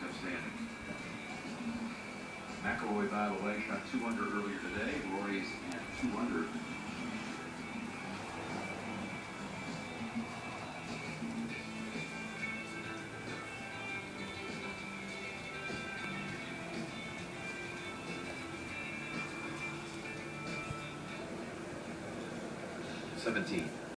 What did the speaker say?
kept standing. McIlroy, by the way, shot 2 under earlier today. Rory's at 2 under. '17.